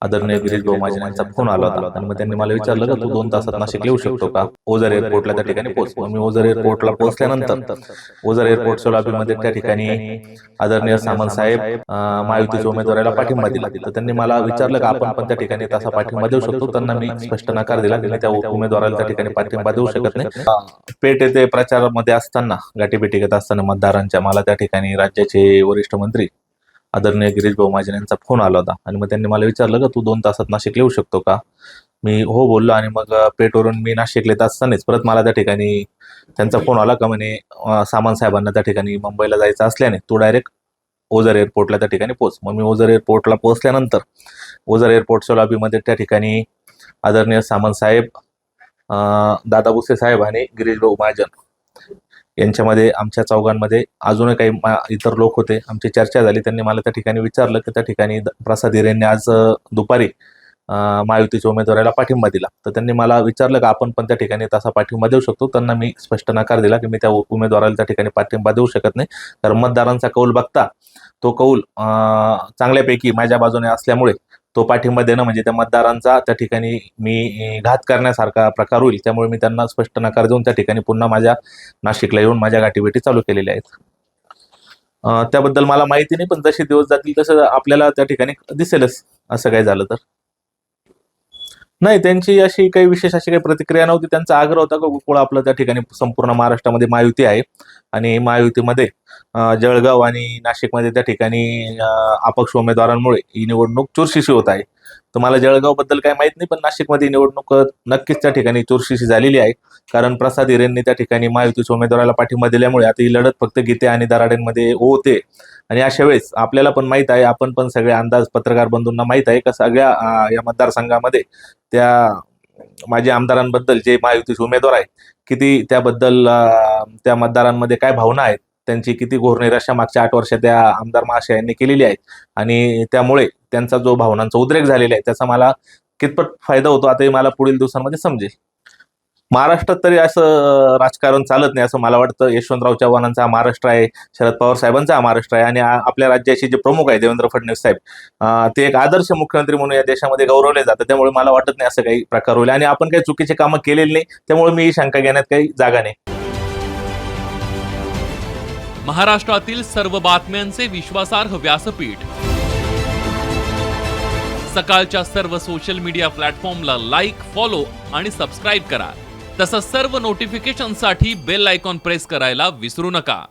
आदरणीय गिरीश भाऊ महाजन यांचा फोन आला होता आणि मग त्यांनी मला विचारलं का तू 2 तासात नाशिक येऊ शकतो का, ओझर एअरपोर्टला त्या ठिकाणी पोहोच. मी ओझर एअरपोर्टला पोहोचल्यानंतर ओझर एअरपोर्टच्या लॉबीमध्ये त्या ठिकाणी आदरणीय सामंत साहेब महायुतीच्या उमेदवाराला पाठिंबा दिला. तर त्यांनी मला विचारलं का आपण पण त्या ठिकाणी तसा पाठिंबा देऊ शकतो. त्यांना मी स्पष्ट नकार दिला की त्या उमेदवाराला त्या ठिकाणी पाठिंबा देऊ शकत नाही. पेठ येथे प्रचारामध्ये असताना गाठीभेटी घेत असताना मतदारांच्या मला त्या ठिकाणी राज्याचे वरिष्ठ मंत्री आदरणीय गिरीश भाऊ महाजन यांचा फोन आला होता आणि मग त्यांनी मला विचारलं का तू 2 तासात नाशिक येऊ शकतो का. मी हो बोललो आणि मग पेठवरून मी नाशिक येत असतानाच परत मला त्या ठिकाणी त्यांचा फोन आला का म्हणे सामंत साहेबांना त्या ठिकाणी मुंबईला जायचं असल्याने तू डायरेक्ट ओझर एअरपोर्टला त्या ठिकाणी पोहोच. मग मी ओझर एअरपोर्टला पोहोचल्यानंतर ओझर एअरपोर्टच्या लॉबीमध्ये त्या ठिकाणी आदरणीय सामंत साहेब, दादा भुसे साहेब आणि गिरीश भाऊ महाजन यांच्यामध्ये आमच्या चौघांमध्ये अजूनही काही इतर लोक होते. आमची चर्चा झाली. त्यांनी मला त्या ठिकाणी विचारलं की त्या ठिकाणी प्रसाद हिरेंनी आज दुपारी महायुतीच्या उमेदवाराला पाठिंबा दिला. तर त्यांनी मला विचारलं का आपण पण त्या ठिकाणी तसा पाठिंबा देऊ शकतो. त्यांना मी स्पष्ट नकार दिला की मी त्या उमेदवाराला त्या ठिकाणी पाठिंबा देऊ शकत नाही. कारण मतदारांचा कौल बघता तो कौल चांगल्यापैकी माझ्या बाजूने असल्यामुळे तो पाठिंबा देणं म्हणजे त्या मतदारांचा त्या ठिकाणी मी घात करण्यासारखा प्रकार होईल. त्यामुळे मी त्यांना स्पष्ट नकार देऊन त्या ठिकाणी पुन्हा माझ्या नाशिकला येऊन माझ्या गाठीभेटी चालू केलेल्या आहेत. त्याबद्दल मला माहिती नाही, पण जसे दिवस जातील तसं आपल्याला त्या ठिकाणी दिसेलच असं काही झालं तर. नाही, त्यांची अशी काही विशेष अशी काही प्रतिक्रिया नव्हती. त्यांचा आग्रह होता की गोकुळ आपलं त्या ठिकाणी संपूर्ण महाराष्ट्रामध्ये महायुती आहे आणि महायुतीमध्ये जळगाव आणि नाशिकमध्ये त्या ठिकाणी अपक्ष उमेदवारांमुळे ही निवडणूक चुरशीची होत आहे. तर मला जळगावबद्दल काही माहित नाही, पण नाशिकमध्ये निवडणूक नक्कीच त्या ठिकाणी चुरशीची झालेली आहे. कारण प्रसाद हिरेंनी त्या ठिकाणी महायुतीच्या उमेदवाराला पाठिंबा दिल्यामुळे आता ही लढत फक्त गीते आणि दराडेंमध्ये होते. आणि अशा वेळेस आपल्याला पण माहित आहे, आपण पण सगळे अंदाज पत्रकार बंधूंना माहित आहे का सगळ्या या मतदारसंघामध्ये त्या माजी आमदारांबद्दल जे महायुतीचे उमेदवार आहेत किती त्याबद्दल त्या मतदारांमध्ये काय भावना आहेत, त्यांची किती घोरनिराशा मागच्या 8 वर्षात त्या आमदार महाशयांनी केलेली आहे आणि त्यामुळे त्यांचा जो भावनांचा उद्रेक झालेला आहे त्याचा मला कितपत फायदा होतो आता हे मला पुढील दिवसांमध्ये समजेल. महाराष्ट्रात तरी असं राजकारण चालत नाही असं मला वाटतं. यशवंतराव चव्हाणांचा हा महाराष्ट्र आहे, शरद पवार साहेबांचा हा महाराष्ट्र आहे आणि आपल्या राज्याचे जे प्रमुख आहे देवेंद्र फडणवीस साहेब ते एक आदर्श मुख्यमंत्री म्हणून या देशामध्ये गौरवले जातात. त्यामुळे मला वाटत नाही असं काही प्रकार होईल आणि आपण काही चुकीचे कामं केलेली नाही. त्यामुळे मी ही शंका घेण्यात काही जागा नाही. महाराष्ट्रातील सर्व बातम्यांचे विश्वासार्ह व्यासपीठ, सकाळच्या सर्व सोशल मीडिया प्लॅटफॉर्मला लाईक, फॉलो आणि सबस्क्राईब करा. तसंच सर्व नोटिफिकेशनसाठी बेल आयकॉन प्रेस करायला विसरू नका.